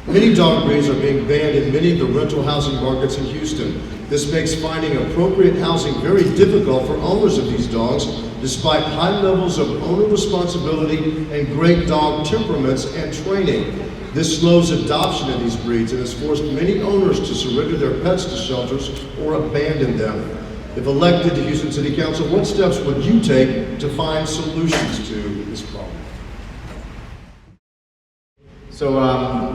Many dog breeds are being banned in many of the rental housing markets in Houston. This makes finding appropriate housing very difficult for owners of these dogs, despite high levels of owner responsibility and great dog temperaments and training. This slows adoption of these breeds and has forced many owners to surrender their pets to shelters or abandon them. If elected to Houston City Council, what steps would you take to find solutions to this problem? So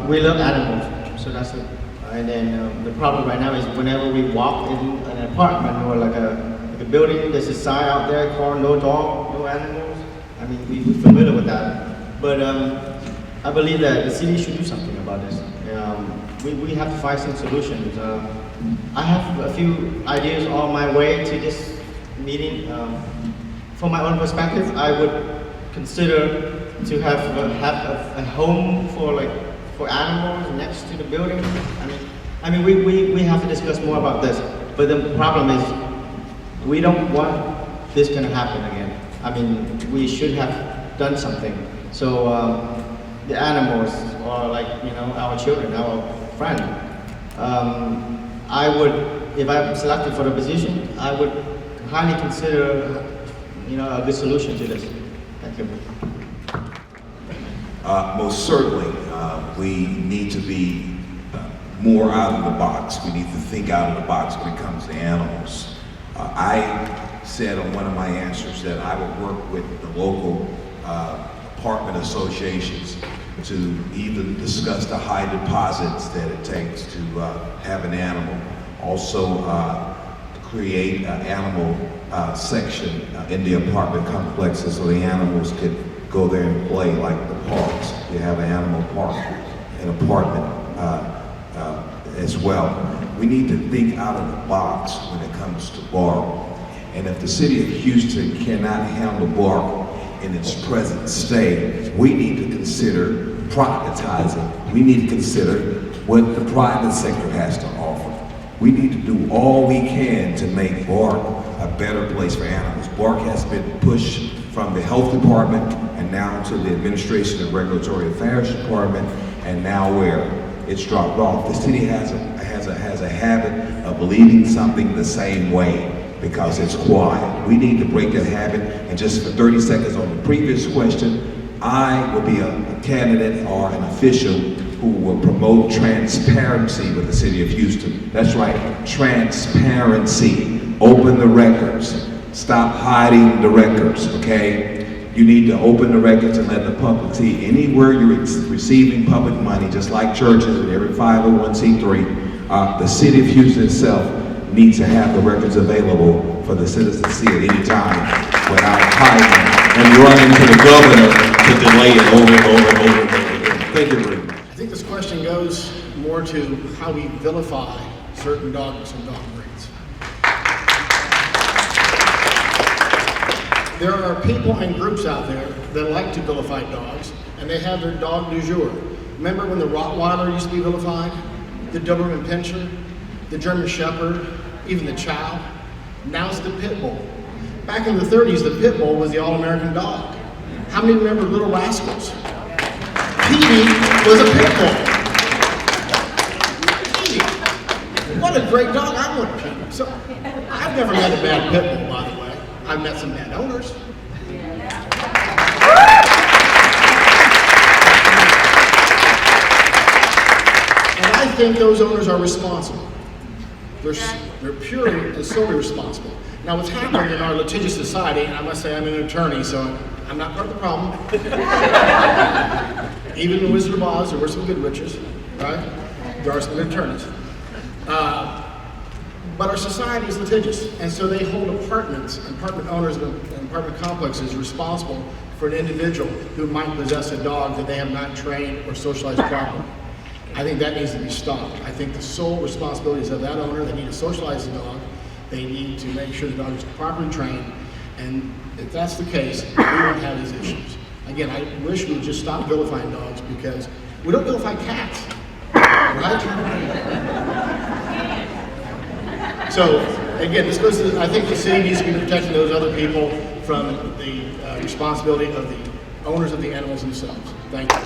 we love animals, so that's it. And then the problem right now is whenever we walk in an apartment or like a building, there's a sign out there called no dog, no animals. I mean, we're familiar with that. But I believe that the city should do something about this. We have to find some solutions. I have a few ideas on my way to this meeting. From my own perspective, I would consider to have a home for animals next to the building. I mean, we have to discuss more about this. But the problem is, we don't want this going to happen again. I mean, we should have done something. So the animals, or our children, our friend. I would, if I'm selected for the position, I would highly consider, a good solution to this. Thank you. Most certainly, we need to be more out of the box. We need to think out of the box when it comes to animals. I said on one of my answers that I would work with the local apartment associations to even discuss the high deposits that it takes to have an animal. Also, create an animal section in the apartment complexes so the animals could go there and play like the parks. You have an animal park, an apartment as well. We need to think out of the box when it comes to bark. And if the city of Houston cannot handle bark in its present state, we need to consider privatizing. We need to consider what the private sector has to offer. We need to do all we can to make bark a better place for animals. Bark has been pushed from the health department and now to the administration and regulatory affairs department, and now where it's dropped off. The city has a habit of believing something the same way because it's quiet. We need to break that habit. And just for 30 seconds on the previous question, I will be a candidate or an official who will promote transparency with the city of Houston. That's right, transparency. Open the records. Stop hiding the records, okay? You need to open the records and let the public see. Anywhere you're receiving public money, just like churches and every 501c3, the city of Houston itself needs to have the records available for the citizens to see at any time without hiding and running to the governor to delay it over and over and over and over again. Thank you, Bree. I think this question goes more to how we vilify certain dogs and dog breeds. There are people and groups out there that like to vilify dogs, and they have their dog du jour. Remember when the Rottweiler used to be vilified? The Doberman Pinscher, the German Shepherd, even the Chow. Now it's the Pit Bull. Back in the 30s, the Pit Bull was the all-American dog. How many remember Little Rascals? Petey was a Pit Bull. Petey. What a great dog. I want Petey. So, I've never met a bad Pit Bull, by the way. I've met some bad owners. And I think those owners are responsible. They're purely and solely responsible. Now what's happened in our litigious society, and I must say I'm an attorney, so I'm not part of the problem. Even in the Wizard of Oz, there were some good witches, right? There are some good attorneys. But our society is litigious, and so they hold apartment owners and apartment complexes responsible for an individual who might possess a dog that they have not trained or socialized properly. I think that needs to be stopped. I think the sole responsibility is of that owner. They need to socialize the dog. They need to make sure the dog is properly trained, and if that's the case, we won't have these issues. Again, I wish we would just stop vilifying dogs because we don't vilify cats, right? So, again, this goes to, I think the city needs to be protecting those other people from the responsibility of the owners of the animals themselves. Thank you.